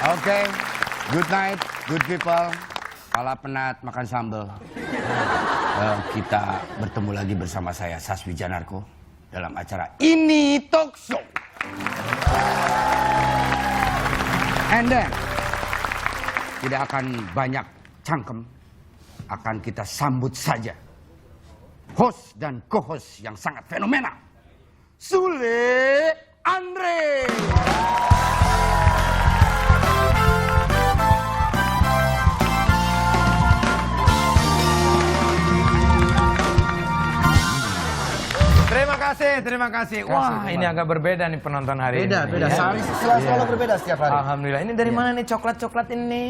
Oke, good night, good people. Pala penat makan sambal. Kita bertemu lagi bersama saya, Saswi Janarko, dalam acara Ini Talk Show. And then, tidak akan banyak cangkem, akan kita sambut saja host dan co-host yang sangat fenomenal, Sule Andre. Terima kasih. Wah, ini agak berbeda nih penonton hari ini. Beda. Selalu berbeda setiap hari. Alhamdulillah. Ini dari mana nih coklat-coklat ini?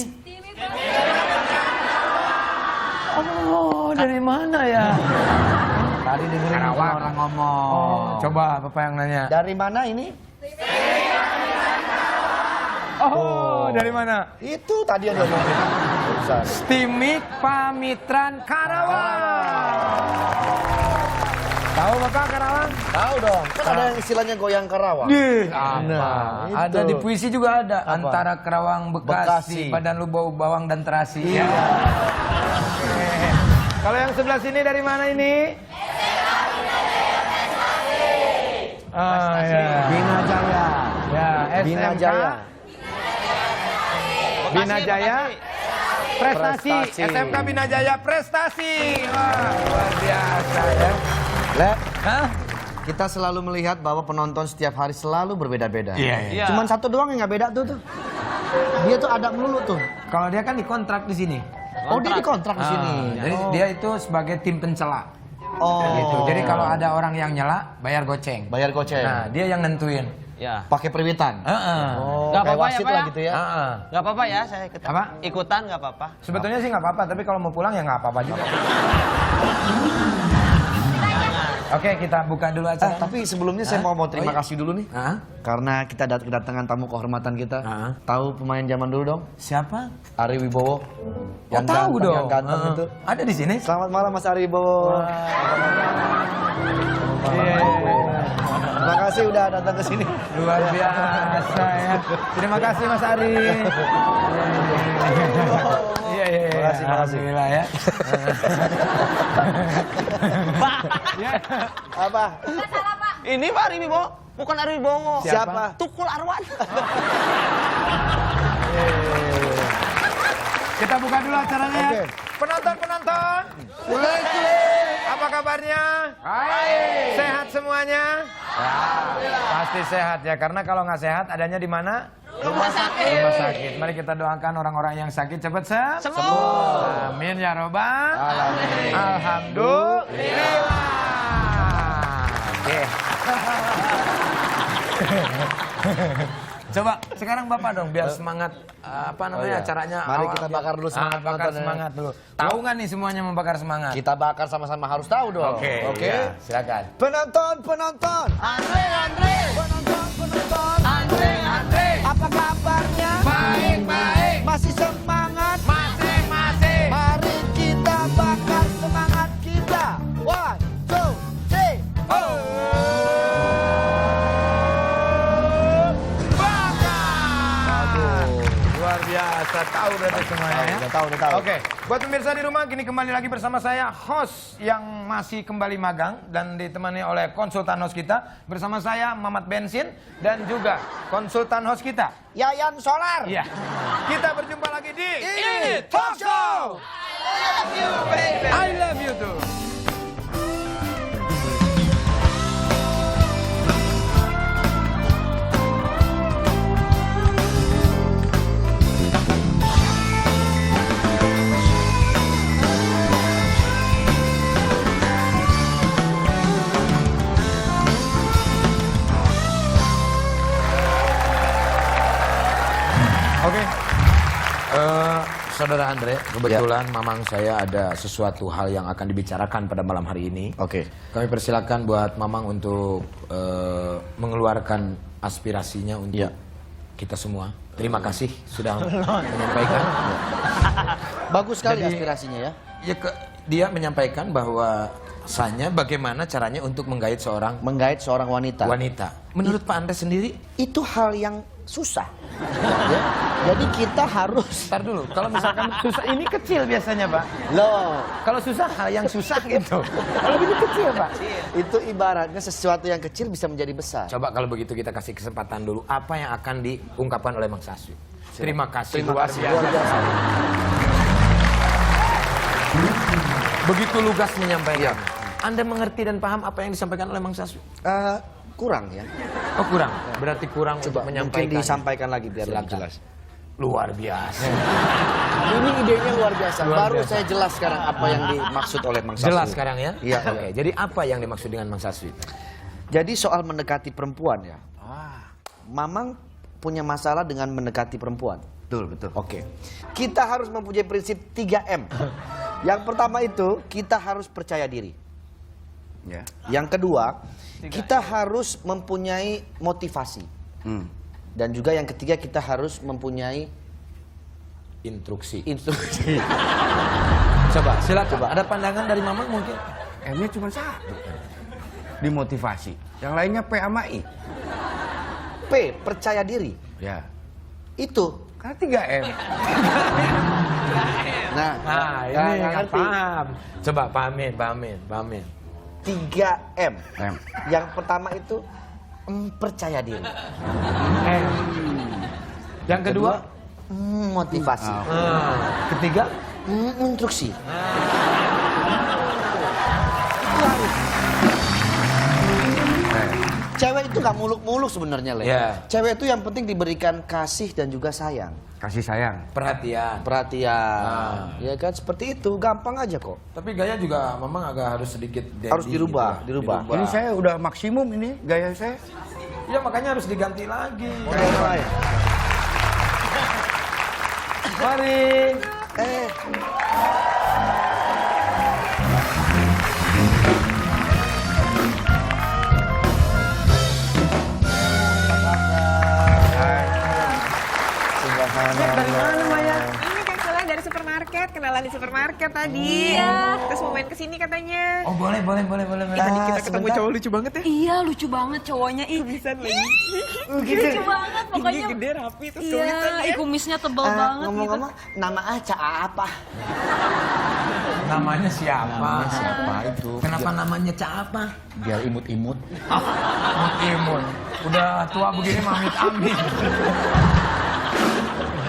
Oh, dari mana ya? Tadi dengerin orang ngomong. Oh, coba Bapak yang nanya. Dari mana ini? Oh, dari mana? Itu tadi yang ngomongin. Stimik Pamitran Karawang. Tahu Bapak Karawang? Tahu dong. Kan ada yang istilahnya goyang Karawang. Nah, ada di puisi juga ada. Apa? Antara Karawang Bekasi, badan lu bau bawang dan terasi. Iya. Oke. Kalau yang sebelah sini dari mana ini? Bina Jaya. Ya, Bina SMK. Jaya. Bina Jaya. Prestasi. SMK Bina Jaya Prestasi. Wah, luar biasa ya. Hah? Kita selalu melihat bahwa penonton setiap hari selalu berbeda-beda. Iya. Cuman satu doang yang nggak beda tuh. Dia tuh ada melulu tuh. Kalau dia kan dikontrak di sini. Oh, dia dikontrak di sini. Jadi dia itu sebagai tim pencela. Oh. Gitu. Jadi kalau ada orang yang nyela, bayar goceng. Bayar goceng. Nah, dia yang nentuin. Ya. Pakai periwitan. Oh, Nggak kayak apa-apa wasit ya, Pak, lah ya? gitu ya. Nggak apa-apa ya, saya ikutan. Apa? Ikutan nggak apa-apa. Sebetulnya sih nggak apa-apa, tapi kalau mau pulang ya nggak apa-apa juga. Oke, kita buka dulu acara. Tapi sebelumnya saya mau terima kasih dulu nih. Karena kita kedatangan tamu kehormatan kita. Tahu pemain zaman dulu dong? Siapa? Ari Wibowo. Oh, tahu dong. Yang ganteng itu. Ada di sini. Selamat malam Mas Ari Wibowo. Terima kasih udah datang ke sini. Luar biasa ya. Terima kasih Mas Ari. Iya. Terima kasih. Alhamdulillah ya. Apa? Nggak salah, Pak. Ini Pak Ari Wibowo, bukan Ari Wibowo. Siapa? Tukul Arwan. Kita buka dulu acaranya ya. Oke. Penonton. Apa kabarnya? Sehat semuanya? Pasti sehat ya, karena kalau nggak sehat adanya di mana? Rumah sakit. Rumah sakit. Mari kita doakan orang-orang yang sakit cepat Sembuh. Amin ya robbal alamin. Alhamdulillah. Oke. Coba sekarang Bapak dong biar semangat acaranya. Mari awal kita biar- bakar dulu semangat bakar penonton ya. semangat dulu. Tahu nggak nih semuanya membakar semangat? Kita bakar sama-sama harus tahu dong. Oke. Ya, silakan. Penonton. Andre. Penonton. Andre. Apa kabarnya? Baik. Masih semangat? Masing-masing. Mari kita bakar semangat kita. 1, 2, 3. Luar biasa, tahu berarti semuanya ya. Udah tahu. Oke, buat pemirsa di rumah, kini kembali lagi bersama saya, host yang masih kembali magang dan ditemani oleh konsultan host kita. Bersama saya, Mamat Bensin, dan juga konsultan host kita, Yayan Solar. iya. Kita berjumpa lagi di Ini Talk Show. I love you, baby. I love you too. Oke. Saudara Andre, kebetulan mamang saya ada sesuatu hal yang akan dibicarakan pada malam hari ini. Oke. Kami persilakan buat mamang untuk mengeluarkan aspirasinya untuk kita semua. Terima kasih sudah menyampaikan. Bagus sekali Jadi, aspirasinya ya. Ya, dia menyampaikan bahwa Maksudnya bagaimana caranya untuk menggait seorang Menggait seorang wanita. Menurut Pak Andres sendiri? Itu hal yang susah. Ya. Jadi kita harus. Ntar dulu, kalau misalkan susah ini kecil biasanya Pak. Loh, Kalau susah hal yang susah gitu. Kalau ini kecil Pak. itu ibaratnya sesuatu yang kecil bisa menjadi besar. Coba kalau begitu kita kasih kesempatan dulu. Apa yang akan diungkapkan oleh Mang Saswi? Terima kasih. Terima luar kasih, biasa. luar biasa. Begitu lugas menyampaikan. Iya. Anda mengerti dan paham apa yang disampaikan oleh Mang Saswi? Kurang ya. Oh kurang? Berarti kurang untuk Coba mungkin menyampaikan. disampaikan lagi biar lebih Silakan. jelas. Luar biasa. Ini idenya luar biasa. Luar Baru biasa. saya jelas sekarang apa yang dimaksud oleh Mang Saswi. Jelas sekarang ya? Iya. Oke, jadi apa yang dimaksud dengan Mang Saswi? Jadi soal mendekati perempuan ya. Mamang punya masalah dengan mendekati perempuan. Betul, betul. Oke. Kita harus mempunyai prinsip 3M. Yang pertama itu kita harus percaya diri. Ya. Yang kedua, kita harus mempunyai motivasi. Dan juga yang ketiga kita harus mempunyai Instruksi. instruksi. Coba, silakan. Ada pandangan dari Mamang mungkin? M-nya cuma satu. Dimotivasi. Yang lainnya P sama I. P, percaya diri. Ya. Itu. Karena 3M. Nah, ini nggak kan ngerti. paham. Coba pahamin. 3M. M. Yang pertama itu percaya diri. Yang kedua? Motivasi. Ketiga? Instruksi. Cewek itu nggak muluk-muluk sebenarnya, Le. Iya. Cewek itu yang penting diberikan kasih dan juga sayang. Kasih sayang. Perhatian. Perhatian. Ya kan seperti itu, gampang aja kok. Tapi gaya juga Mamang agak harus sedikit daddy Harus dirubah, gitu dirubah. Ini saya udah maksimum ini gaya saya. Ya makanya harus diganti lagi. Mulai. Mari. Dari mana Maya? Ini kan soalnya dari supermarket, kenalan di supermarket tadi. Iya. Terus mau main kesini katanya. Oh boleh. Tadi kita ketemu cowok lucu banget ya. Iya lucu banget cowoknya ih. Bisa lagi. Lucu banget pokoknya. Tinggi, gede, rapi, terus Iya, kumisnya. kumisnya tebal banget gitu. Ngomong-ngomong, nama Aca apa? Namanya siapa? Siapa itu? Kenapa namanya Ca apa? Biar imut-imut. Imun. Udah tua begini mamit amin.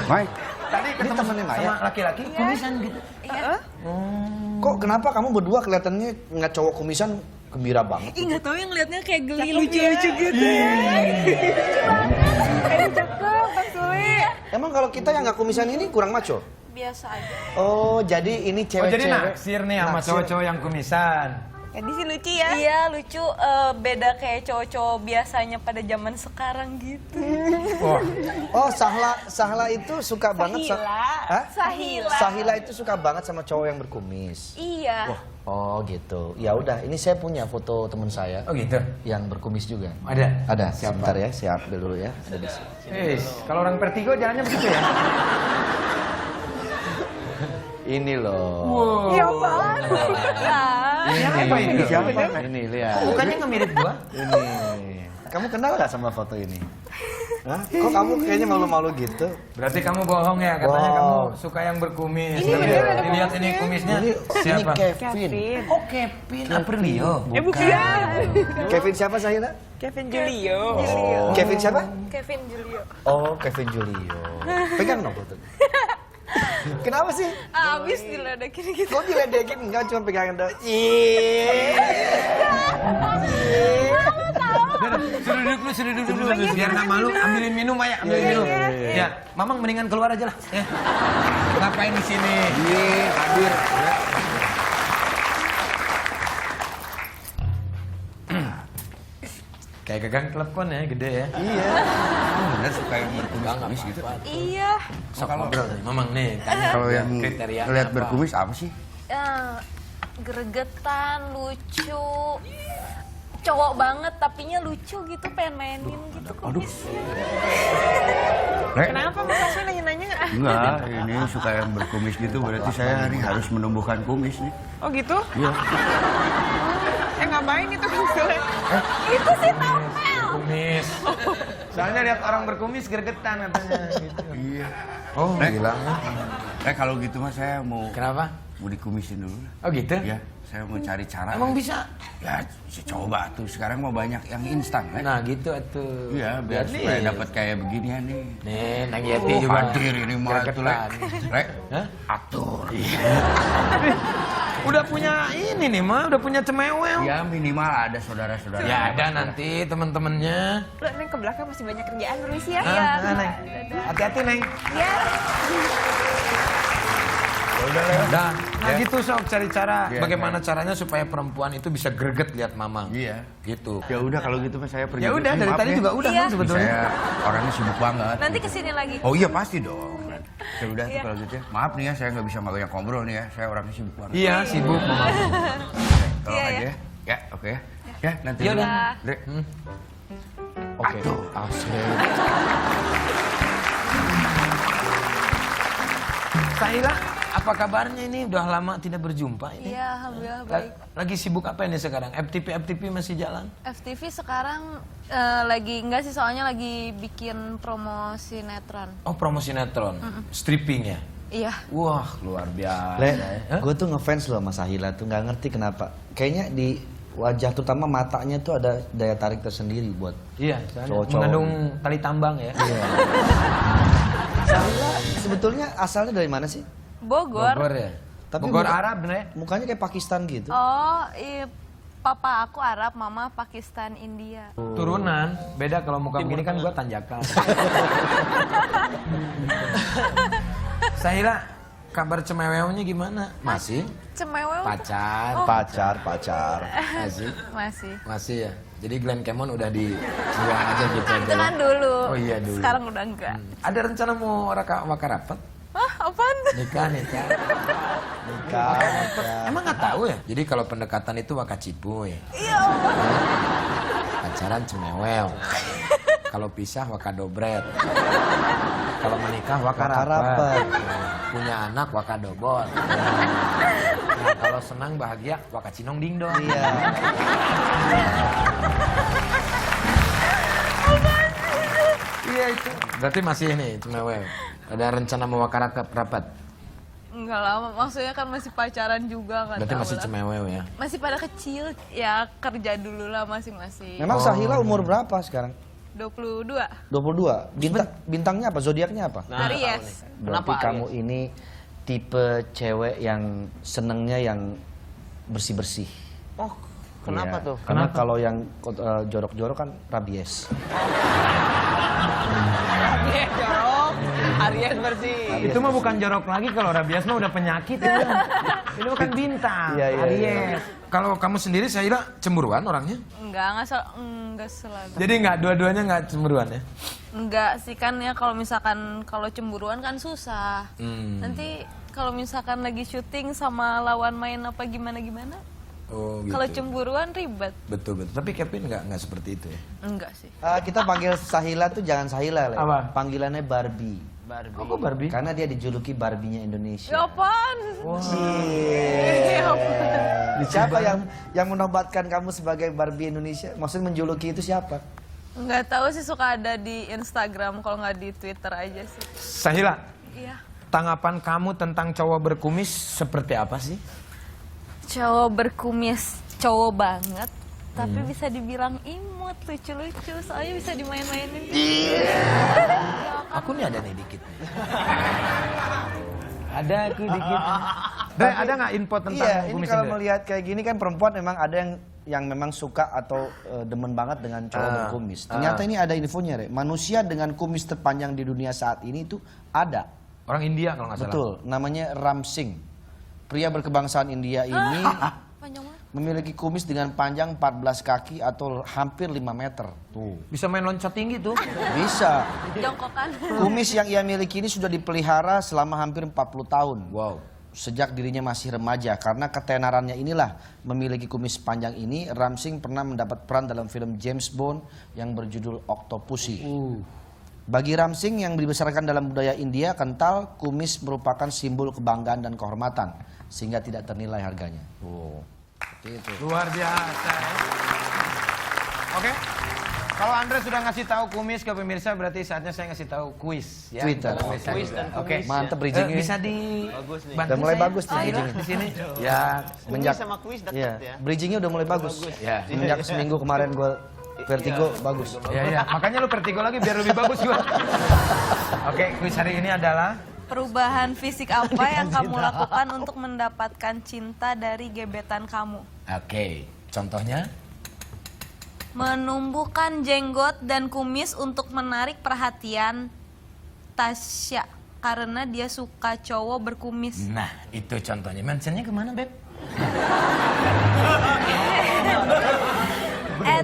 Mike. Tadi ketemu temennya Maya? sama laki-laki kumisan gitu. Kok kenapa kamu berdua kelihatannya nggak cowok kumisan gembira banget? Ih nggak tahu yang ngeliatnya kayak geli lucu-lucu gitu. Cakep, Bang Suli. Emang kalau kita yang nggak kumisan ini kurang maco? Biasa aja. Oh, jadi ini Oh cewek-cewek. jadi naksir nih sama Naksir. cowok-cowok yang kumisan. Jadi sih lucu ya. Iya lucu, beda kayak cowok-cowok biasanya pada zaman sekarang gitu. Wah, Oh, Sahla itu suka banget Hah? Sahila. Sahila itu suka banget sama cowok yang berkumis. Iya. Oh, gitu. Ya udah, ini saya punya foto teman saya oh gitu. yang berkumis juga. Ada. Ada. Siapa? Sebentar ya, saya ambil dulu ya. Ada di sini. Kalau orang vertigo jalannya begitu ya. Ini loh. Iya banget. Siapa itu? Siapa? Ini lihat. Mukanya nggak mirip gua. Ini. Kamu kenal nggak sama foto ini? Hah? Kok kamu kayaknya malu-malu gitu? Berarti kamu bohong ya, katanya Bohong. kamu suka yang berkumis. Ini bener ada Dilihat ini kumisnya. Ini Siapa? Kevin. Oh Kevin Aprilio. Bukan. Kevin siapa Sahila? Kevin Julio. Kevin siapa? Kevin Julio. Oh, Kevin Julio. Pegang dong foto. Kenapa sih? Abis diledekin gitu. Kok diledekin? Enggak, cuma pegangan doang. Suruh duduk dulu. Biar nggak malu, ambilin minum Maya, ambilin minum. Ya, Mamang mendingan keluar aja lah. Ya. Ngapain di sini? Hadir. Ya. Kayak gagang telepon ya, gede ya. Iya. Bener suka yang berkumis gitu. Iya. Sok ngobrol nih, Mamang nih. Tanya Kalau yang kriteria lihat berkumis apa sih? Gregetan, lucu. Cowok banget, tapinya lucu gitu, pengen mainin gitu kumisnya. Le, Kenapa Mas Aswi nanya-nanya nggak? Enggak, ini suka yang berkumis gitu, berarti saya nih harus menumbuhkan kumis nih. Oh gitu? Iya. Ngapain itu maksudnya? Itu sih tompel. Kumis. Soalnya lihat orang berkumis gregetan katanya gitu. Iya. Oh, gila. Kalau gitu mah saya mau Kenapa? mau dikumisin dulu. Oh gitu? Ya, saya mau cari cara. Emang bisa? Ya, saya coba tuh. Sekarang mau banyak yang instan, kan? Nah gitu atuh. Iya, biar supaya dapat kayak beginian nih. Nih, Nang Yeti juga. Hadir ini mah tuh, Gregetan. Rek. Hah? Atur. Udah punya ini nih mah, udah punya cemewel. Ya minimal ada saudara-saudara. Ya ada nanti teman-temannya. Lo Neng ke belakang masih banyak kerjaan permisi ya. Iya. Neng. Hati-hati, Neng. Iya. Nah, gitu sok cari cara Iya, bagaimana caranya supaya perempuan itu bisa greget lihat mamang. Iya. Gitu. Ya udah kalau gitu mah saya pergi. Ya dulu. udah dari Maaf tadi ya. juga udah Iya. kan sebetulnya. Saya orangnya sibuk banget. Nanti kesini lagi. Oh iya pasti dong. Ya udah tuh Iya. kalau gitu ya. Maaf nih ya, saya nggak bisa banyak ngobrol nih ya. Saya orangnya sibuk banget. Iya, sibuk mamang. Tolong Iya, aja ya. ya. Ya, oke ya. Ya, nanti Ya dulu. udah. Dre. Oke. Aduh. Asik. Saila, apa kabarnya ini? Udah lama tidak berjumpa ini. Iya, alhamdulillah baik. Lagi sibuk apa ini sekarang? FTP masih jalan? FTV sekarang lagi enggak sih, soalnya lagi bikin promo sinetron. Oh, promo sinetron. Stripping ya? Iya. Wah, luar biasa. Le, Hah? gue tuh ngefans loh sama Sahila tuh, nggak ngerti kenapa. Kayaknya di wajah terutama matanya tuh ada daya tarik tersendiri buat Iya, soalnya Cowok-cowok. mengandung tali tambang ya. Sahila sebetulnya asalnya dari mana sih? Bogor. Bogor ya? Tapi Bogor bukan- Arab bener ya? Mukanya kayak Pakistan gitu. Oh, iya. Papa aku Arab, mama Pakistan, India. Turunan, beda kalau muka begini kan gua tanjakan. Sahila, kabar cemewewnya gimana? Masih? Cemewew. Pacar? Pacar. Masih? Masih. Masih ya? Jadi Glenn Kemon udah dibuang aja gitu aja. Itu kan dulu. Oh iya dulu. Sekarang udah enggak. Ada rencana mau wakarapat? Hah, apaan? Nikah. Nikah. Emang nggak tahu ya? Jadi kalau pendekatan itu wakacipuy. Iya Allah. Pacaran cemewew. Kalau pisah wakadobret. Kalau menikah wakarapat. Wakarapat. Punya anak wakadobot. Nah, kalau senang bahagia wakacinong dingdong. Iya. Iya itu. Berarti masih ini cemewew. Ada rencana mau wakarapat? Enggak lama, maksudnya kan masih pacaran juga, enggak Berarti tahu masih lah. cemewew ya? Masih pada kecil, ya kerja dulu lah masing-masing. Memang Sahila umur berapa sekarang? 22. 22. Bintangnya apa? Zodiaknya apa? Aries. Berarti kamu ini tipe cewek yang senengnya yang bersih-bersih. Oh, kenapa Iya. tuh? Karena kalau yang jorok-jorok kan rabies. Aries jorok, Aries bersih. Itu mah bukan jorok lagi, kalau rabies mah udah penyakit ya. Ini bukan bintang, Iya, iya, Aries. Kalau kamu sendiri Sahila cemburuan orangnya? Enggak selalu. Jadi nggak dua-duanya nggak cemburuan ya? Enggak sih kan ya, kalau misalkan kalau cemburuan kan susah. Nanti kalau misalkan lagi syuting sama lawan main apa gimana-gimana, Oh gitu. kalau cemburuan ribet. Betul. Tapi Kevin nggak seperti itu ya? Enggak sih. Kita panggil Sahila tuh jangan Sahila, Le. Apa? Panggilannya Barbie. Oh, kok Barbie? Karena dia dijuluki Barbie-nya Indonesia. Ya apaan? Ya apaan? Siapa yang menobatkan kamu sebagai Barbie Indonesia? Maksudnya menjuluki itu siapa? Enggak tahu sih, suka ada di Instagram, kalau nggak di Twitter aja sih. Sahila, Iya. tanggapan kamu tentang cowok berkumis seperti apa sih? Cowok berkumis, cowok banget, tapi bisa dibilang imut, lucu-lucu, soalnya bisa dimain-mainin. Aku nih ada nih dikit. Ada aku dikit. Dre, ada nggak info tentang Iya, ini kumis kalau Dre? melihat kayak gini kan perempuan memang ada yang memang suka atau demen banget dengan cowok berkumis. Ternyata ini ada infonya, Re. Manusia dengan kumis terpanjang di dunia saat ini tuh ada. Orang India kalau nggak salah. Betul, namanya Ram Singh. Pria berkebangsaan India ini Panjang banget. memiliki kumis dengan panjang 14 kaki atau hampir 5 meter. Tuh. Bisa main loncat tinggi tuh. Bisa. Jongkokan. Kumis yang ia miliki ini sudah dipelihara selama hampir 40 tahun. Wow. Sejak dirinya masih remaja. Karena ketenarannya inilah memiliki kumis panjang ini, Ram Singh pernah mendapat peran dalam film James Bond yang berjudul Octopussy. Bagi Ramsing yang dibesarkan dalam budaya India, kental kumis merupakan simbol kebanggaan dan kehormatan, sehingga tidak ternilai harganya. Wow, seperti itu. Luar biasa. Oke. Kalau Andre sudah ngasih tahu kumis ke pemirsa, berarti saatnya saya ngasih tahu kuis ya. Twitter. Pemirsa Kuis juga. dan Oke. Mantep bridgingnya. Bisa di bantu Udah mulai saya? bagus nih bridgingnya. Di sini. Ya. Kumis sama kuis dekat Iya, ya. bridgingnya udah mulai bagus. Ya. Semenjak seminggu kemarin gue vertigo bagus. Ya. Makanya lu vertigo lagi biar lebih bagus gua. Oke, kuis hari ini adalah Perubahan fisik apa yang kamu lakukan untuk mendapatkan cinta dari gebetan kamu? Oke, contohnya Menumbuhkan jenggot dan kumis untuk menarik perhatian Tasya karena dia suka cowok berkumis. nah, itu contohnya. Mentionnya kemana, Beb?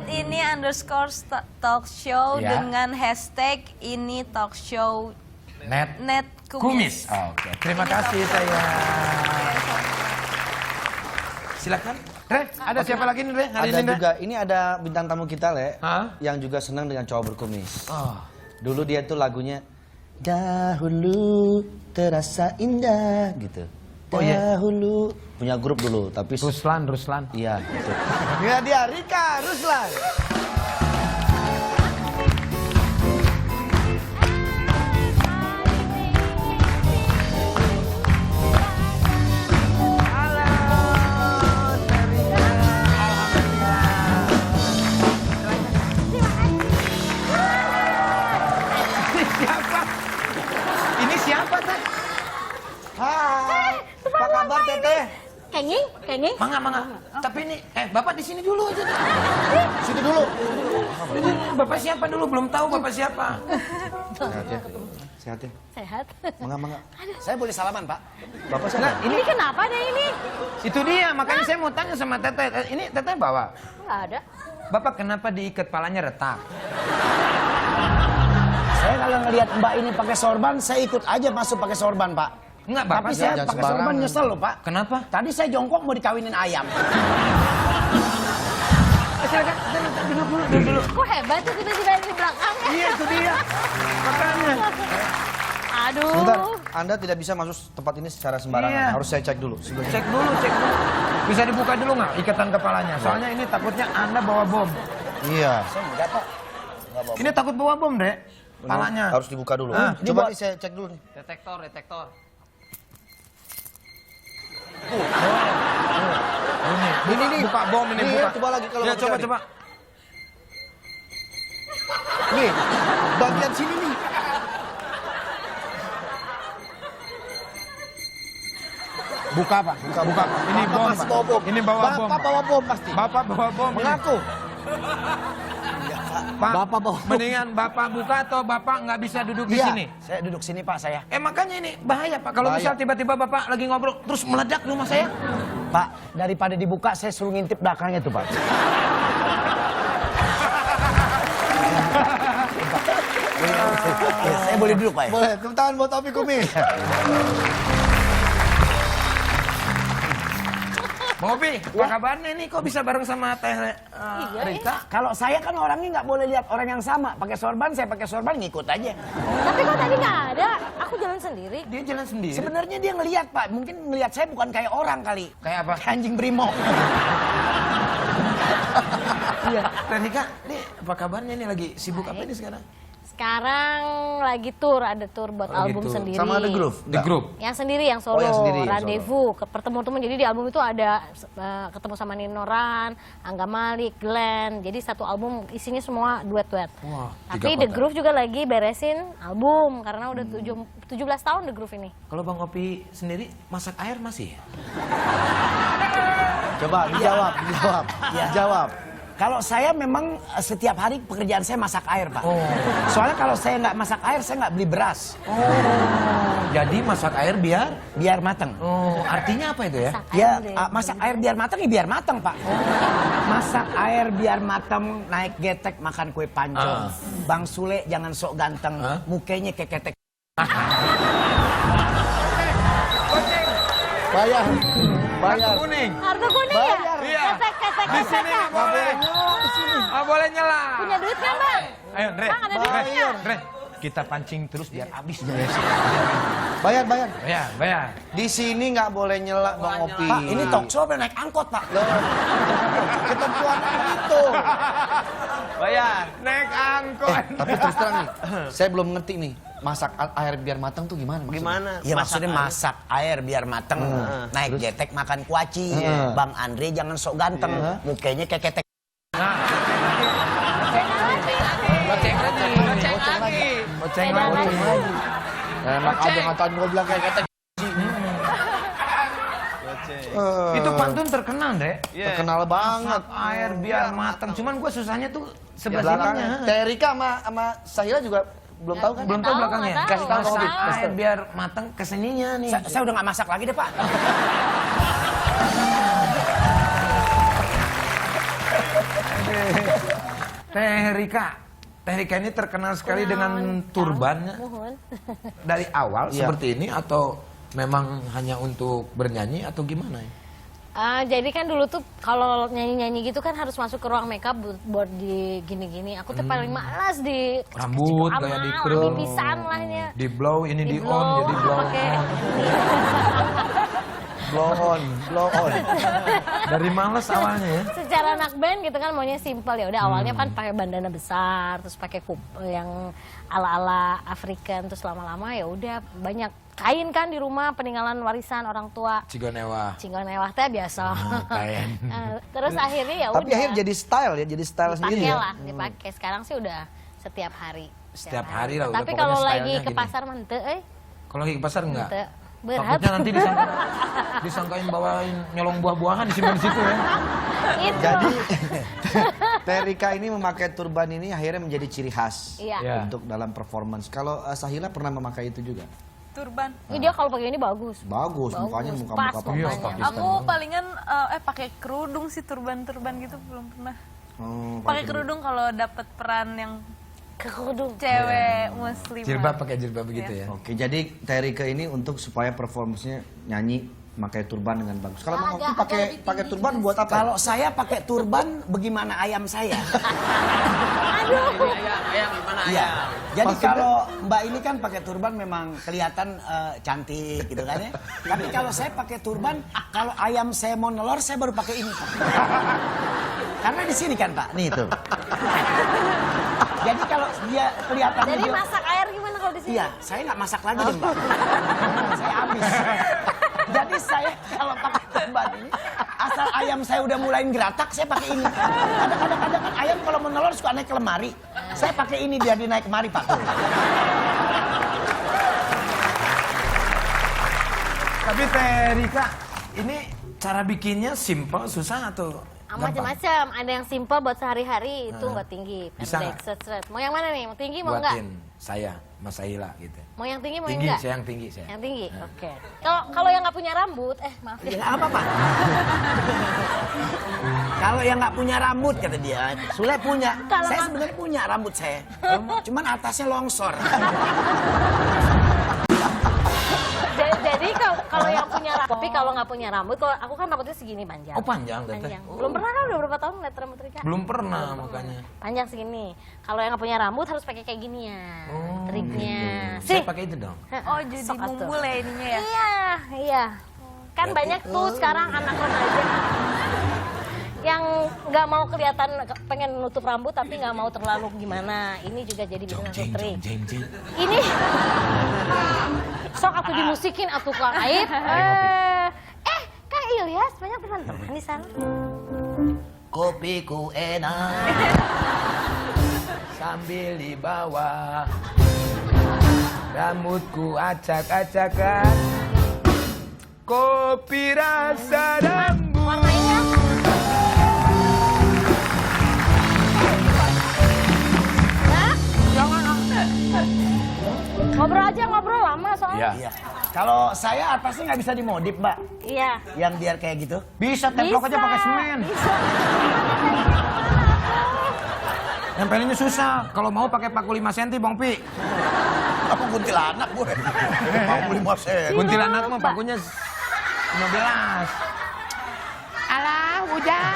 @ini_talk show Ya. dengan hashtag ini talk show Net kumis. Oke, terima kasih saya. Silakan. Re, ada siapa lagi nih, Re? Hari Ada ini, Re? juga, ini ada bintang tamu kita, Le, Hah? yang juga senang dengan cowok berkumis. Oh. Dulu dia tuh lagunya dahulu terasa indah gitu. Oh, iya. Dahulu punya grup dulu, tapi Ruslan. iya gitu. Ya dia Rika Ruslan. Siapa? Ini siapa, Teh? Hai, apa kabar Teteh? Kenging? Mangga. Tapi ini, Bapak di sini dulu aja. Teh. Situ dulu. Ini Bapak siapa dulu? Belum tahu Bapak siapa. Sehat ya. Sehat ya. Sehat. Mangga. Saya boleh salaman, Pak? Bapak siapa? Ini kenapa deh ini? Itu dia, makanya saya mau tanya sama Teteh. Ini Teteh bawa. Nggak ada. Bapak kenapa diikat palanya retak? Saya kalau ngelihat Mbak ini pakai sorban, saya ikut aja masuk pakai sorban, Pak. Enggak, Bapak Tapi sih. saya jangan pakai sorban sembarangan. nyesel loh, Pak. Kenapa? Tadi saya jongkok mau dikawinin ayam. Silakan, duduk dulu. Kok hebat tuh tiba-tiba di belakangnya? Iya, itu dia. Makanya. Aduh. Sebentar, Anda tidak bisa masuk tempat ini secara sembarangan. Iya. Harus saya cek dulu sebelumnya. Cek dulu. Bisa dibuka dulu nggak ikatan kepalanya? Soalnya ini takutnya Anda bawa bom. Iya. Enggak, Pak. Ini takut bawa bom, Dek. Palanya. Harus dibuka dulu. Ah, Coba nih saya cek dulu nih. Detektor. Ini buka bom ini Nih, buka. coba lagi kalau Ya, nggak bisa, coba. Nih, bagian sini nih. Buka, Pak. Buka. Ini Bapak bom, pasti Pak. bawa bom. Ini bawa bom. Bapak bawa bom pasti. Bapak bawa bom. ini. Mengaku. Pak, Bapak bawa bom. mendingan Bapak buka atau Bapak nggak bisa duduk di Iya, sini? saya duduk sini, Pak, saya. Makanya ini bahaya, Pak. Kalau Bahaya. misal tiba-tiba Bapak lagi ngobrol terus meledak rumah saya. Pak, daripada dibuka, saya suruh ngintip belakangnya tuh, Pak. Ya, saya boleh duduk, Pak, ya? Boleh, tepuk tangan buat Opi Kumis. Mobi, apa kabarnya nih? Kok bisa bareng sama Teh Rita? Kalau saya kan orangnya nggak boleh lihat orang yang sama. Pakai sorban, saya pakai sorban, ngikut aja. Tapi kok tadi nggak ada? Aku jalan sendiri. Dia jalan sendiri. Sebenarnya dia ngelihat, Pak. Mungkin ngelihat saya bukan kayak orang kali. Kayak apa? Kayak anjing brimo. Iya. Teh Rika, nih apa kabarnya nih? Lagi sibuk apa ini sekarang? Sekarang lagi ada tour buat album gitu. sendiri. Sama The Groove. Di grup. Yang sendiri, yang solo, yang sendiri, yang Rendezvous, pertemuan teman. Jadi di album itu ada ketemu sama Ninoran, Angga Malik, Glenn. Jadi satu album isinya semua duet-duet. Wah, Tapi The Groove juga lagi beresin album karena udah 17 tahun The Groove ini. Kalau Bang Opi sendiri masak air masih? Coba dijawab. Jawab. Kalau saya memang setiap hari pekerjaan saya masak air, Pak. Soalnya kalau saya nggak masak air, saya nggak beli beras. Jadi masak air Biar mateng. artinya apa itu ya? Ya, masak air biar mateng, ya biar mateng, Pak. Masak air biar mateng, naik getek, makan kue pancong. Bang Sule jangan sok ganteng, mukanya kayak ketek. Bayar. Kartu kuning. Kartu kuning ya? Iya. Kesek. Di sini nggak boleh. Nggak boleh nyala. Punya duit kan, Bang? Ayo, Dre. Bang, ada duitnya. Dre, Kita pancing terus biar habis. Bayar. Bayar. Di sini nggak boleh nyela Bang Opi. Pak, ini talk show apa naik angkot, Pak? Ketentuan itu. Bayar. Naik angkot. Tapi terus terang nih, saya belum ngerti nih. Masak air biar matang tuh gimana maksudnya? Gimana? Ya maksudnya masak air biar mateng. Naik getek makan kuaci. Bang Andre jangan sok ganteng. Mukanya kayak ketek. Goceng lagi. Enak aja ngatain gue bilang kayak ketek. Itu pantun terkenal, Dre. Terkenal banget. Air biar matang. Cuman gue susahnya tuh sebelah Belakangnya. sininya. Teh Rika sama Sahila juga belum tahu kan? Belum tahu belakangnya. nggak tahu. Kasih tahu Nggak tahu. air biar matang keseninya nih. Saya udah nggak masak lagi deh, Pak. Teh Rika ini terkenal sekali dengan turbannya. Mohon. Dari awal Iya. seperti ini atau memang hanya untuk bernyanyi atau gimana ya? Jadi kan dulu tuh kalau nyanyi-nyanyi gitu kan harus masuk ke ruang makeup buat di gini-gini. Aku tuh paling malas di Rambut kayak di di curl. pisan lahnya. Di blow, ini di, on, blow, jadi blow pakai- on. Blow on. Dari males awalnya ya. Secara anak band gitu kan maunya simpel ya. Udah awalnya kan pakai bandana besar, terus pakai yang ala-ala African, terus lama-lama ya udah banyak kain kan di rumah peninggalan warisan orang tua. Cigonewa. Cinggon ewah teh biasa. kain. Terus akhirnya ya udah. Tapi akhirnya jadi style ya, jadi style sendiri dipakai ya. lah, dipakai. Sekarang sih udah setiap hari. Setiap hari lah, udah Tapi pokoknya kalau lagi stylenya ke gini. pasar mente Kalau lagi ke pasar enggak? mente berat. Takutnya nanti disangkain bawain nyolong buah-buahan disimpan di situ ya. Itu. Jadi Teh Rika ini memakai turban ini akhirnya menjadi ciri khas Iya. Ya. untuk dalam performance. Kalau Sahila pernah memakai itu juga? Turban. Dia kalau pakai ini bagus. Bagus, mukanya Bagus, muka-muka pas Pakistan. mukanya. Aku palingan pakai kerudung sih, turban-turban gitu belum pernah. Oh, Pakai kerudung kalau dapet peran yang Kerudung. cewek muslimah. Jilbab pakai jilbab begitu ya. Oke, jadi Teh Rika ini untuk supaya performance-nya nyanyi pakai turban dengan bagus. Kalau Bang Oki pakai turban buat apa? Kalau saya pakai turban, bagaimana ayam saya? Ayam gimana Iya. ayam? Jadi Maksudnya? kalau Mbak ini kan pakai turban memang kelihatan cantik gitu kan ya. Tapi kalau saya pakai turban, kalau ayam saya mau nelor, saya baru pakai ini, Pak. Karena di sini kan, Pak. Nih tuh. Jadi kalau dia kelihatan Jadi masak air gimana kalau di sini? Iya, saya nggak masak lagi deh, Mbak. Saya habis. Jadi saya kalau pakai turban ini, asal ayam saya udah mulai geratak, saya pakai ini. Kadang-kadang kan ayam kalau menelur suka naik ke lemari. Saya pakai ini biar dia naik kemari, Pak. Tapi Teh Rika, ini cara bikinnya simple, susah atau Macam-macam. Ada yang simpel buat sehari-hari itu nggak tinggi. Bisa Pendek, nggak? set. Mau yang mana nih? Mau tinggi mau enggak? buatin saya, Mas Sahila gitu. Mau yang tinggi mau Tinggi, yang enggak? saya yang tinggi saya. Yang tinggi. Oke. Kalau yang nggak punya rambut, maaf Ya ya. nggak apa-apa. Kalau yang nggak punya rambut kata dia, Sule punya. Kalau Saya Bang- sebenarnya punya rambut saya, cuman atasnya longsor. Jadi kalau yang punya rambut, tapi kalau nggak punya rambut, kalau aku kan rambutnya segini panjang. Oh panjang Teteh? Panjang. Belum pernah kan udah berapa tahun ngeliat rambut Rika? Belum pernah makanya. Panjang segini. Kalau yang nggak punya rambut harus pakai kayak gini ya. Triknya. Saya pakai itu dong. Oh jadi Sok atuh. mumbul ya ininya ya? Iya. Kan banyak tuh sekarang anak remaja yang nggak mau kelihatan pengen nutup rambut tapi nggak mau terlalu gimana. Ini juga jadi bisa satu trik. Jeng. Ini sok aku dimusikin aku Kang Aib. Kang Ilyas banyak teman-teman di sana. Kopiku enak. Sambil dibawa, rambutku acak-acakan, kopi rasa rambut. Warnanya ngobrol aja, ngobrol lama soalnya. Iya. Kalau saya atasnya nggak bisa dimodif, Mbak. Iya. Yang biar kayak gitu. Bisa templok aja pakai semen. Bisa. Nempelinnya susah. Kalau mau pakai paku 5 cm, Bang Pi. Aku kuntilanak gue. 45 sen. Kuntilanak mah pakunya 15. Alah, hujan.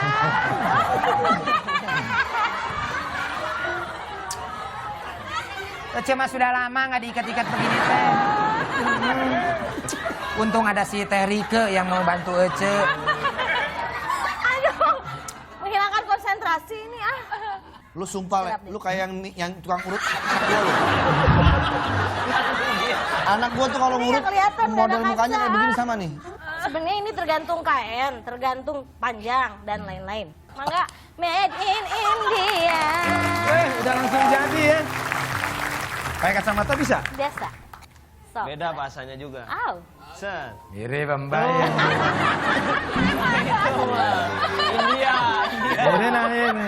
Ece mah sudah lama nggak diikat-ikat begini teh. Untung ada si Teh Rike yang mau bantu Ece. Aduh, menghilangkan konsentrasi ini ah. Lu sumpah, Le, lu kayak yang tukang urut anak gua lu. Anak gua tuh kalau Ini ngurut nggak kelihatan, model nggak ada mukanya kayak kaca. begini sama nih. Sebenarnya ini tergantung kain, tergantung panjang dan lain-lain. Mangga made in India. Udah langsung jadi ya. Pakai kacamata bisa? Biasa. So. Beda bahasanya juga. Aw. Set. Mirip membayang. India. Beda nah ini.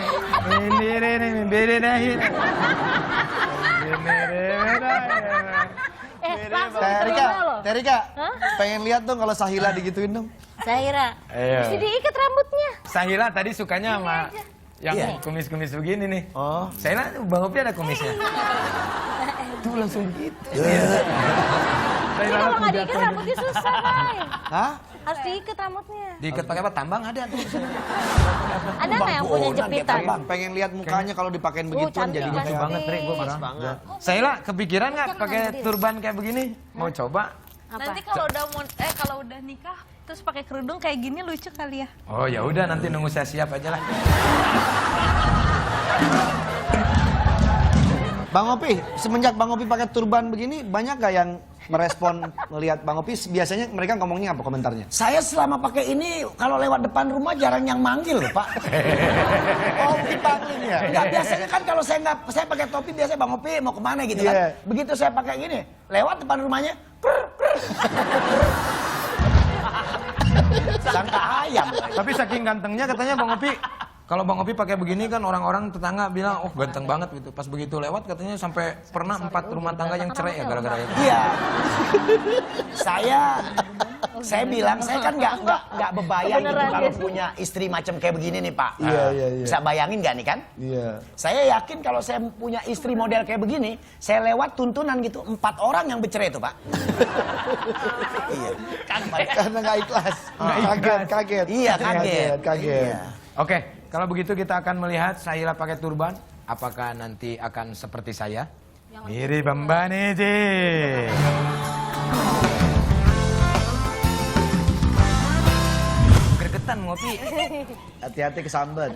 Ini beda nah ini. Langsung Terika, diterima loh. Terika, Hah? pengen lihat dong kalau Sahila digituin dong. Zahira, Ayo. mesti diikat rambutnya. Sahila tadi sukanya sama aja. yang Iya. kumis-kumis begini nih. Oh. Sahila, Bang Opi ada kumisnya. Tuh langsung gitu. Jadi kalau nggak diikat rambutnya susah, Bay. Hah? Harus diikat rambutnya. Diikat pakai apa? Tambang ada tuh. Ada nggak yang punya jepitan? Pengen lihat mukanya kalau dipakein begituan cantik, jadinya cantik. kayak banget, Tri. Gue Pas banget. Sahila, kepikiran nggak Jangan pakai berdiri. turban kayak begini? Mau coba? Apa? Nanti kalau udah nikah terus pakai kerudung kayak gini lucu kali ya. Oh ya udah nanti nunggu saya siap aja lah. Bang Opi, semenjak Bang Opi pakai turban begini, banyak gak yang merespon melihat Bang Opi? Biasanya mereka ngomongnya apa komentarnya? Saya selama pakai ini kalau lewat depan rumah jarang yang manggil loh, Pak. Oh, dipanggil ya? Enggak, biasanya kan kalau saya pakai topi biasanya Bang Opi mau kemana gitu kan. Iya. Begitu saya pakai gini, lewat depan rumahnya, sangka ayam. Tapi saking gantengnya katanya Bang Opi, kalau Bang Opi pakai begini kan orang-orang tetangga bilang, oh ganteng banget gitu. Pas begitu lewat katanya sampai pernah 4 rumah tangga yang cerai ya gara-gara itu. Iya. Saya bilang saya kan nggak bebayang gitu kalau punya istri macam kayak begini nih Pak. Iya. Bisa bayangin nggak nih kan? Iya. Saya yakin kalau saya punya istri model kayak begini, saya lewat tuntunan gitu 4 orang yang bercerai itu Pak. Iya. Karena gak ikhlas. Kaget. Iya kaget. Kaget. Iya. Oke, kalau begitu kita akan melihat Sahila pakai turban. Apakah nanti akan seperti saya? Mirip Mbak Ji. Gregetan ngopi. Hati-hati kesambet.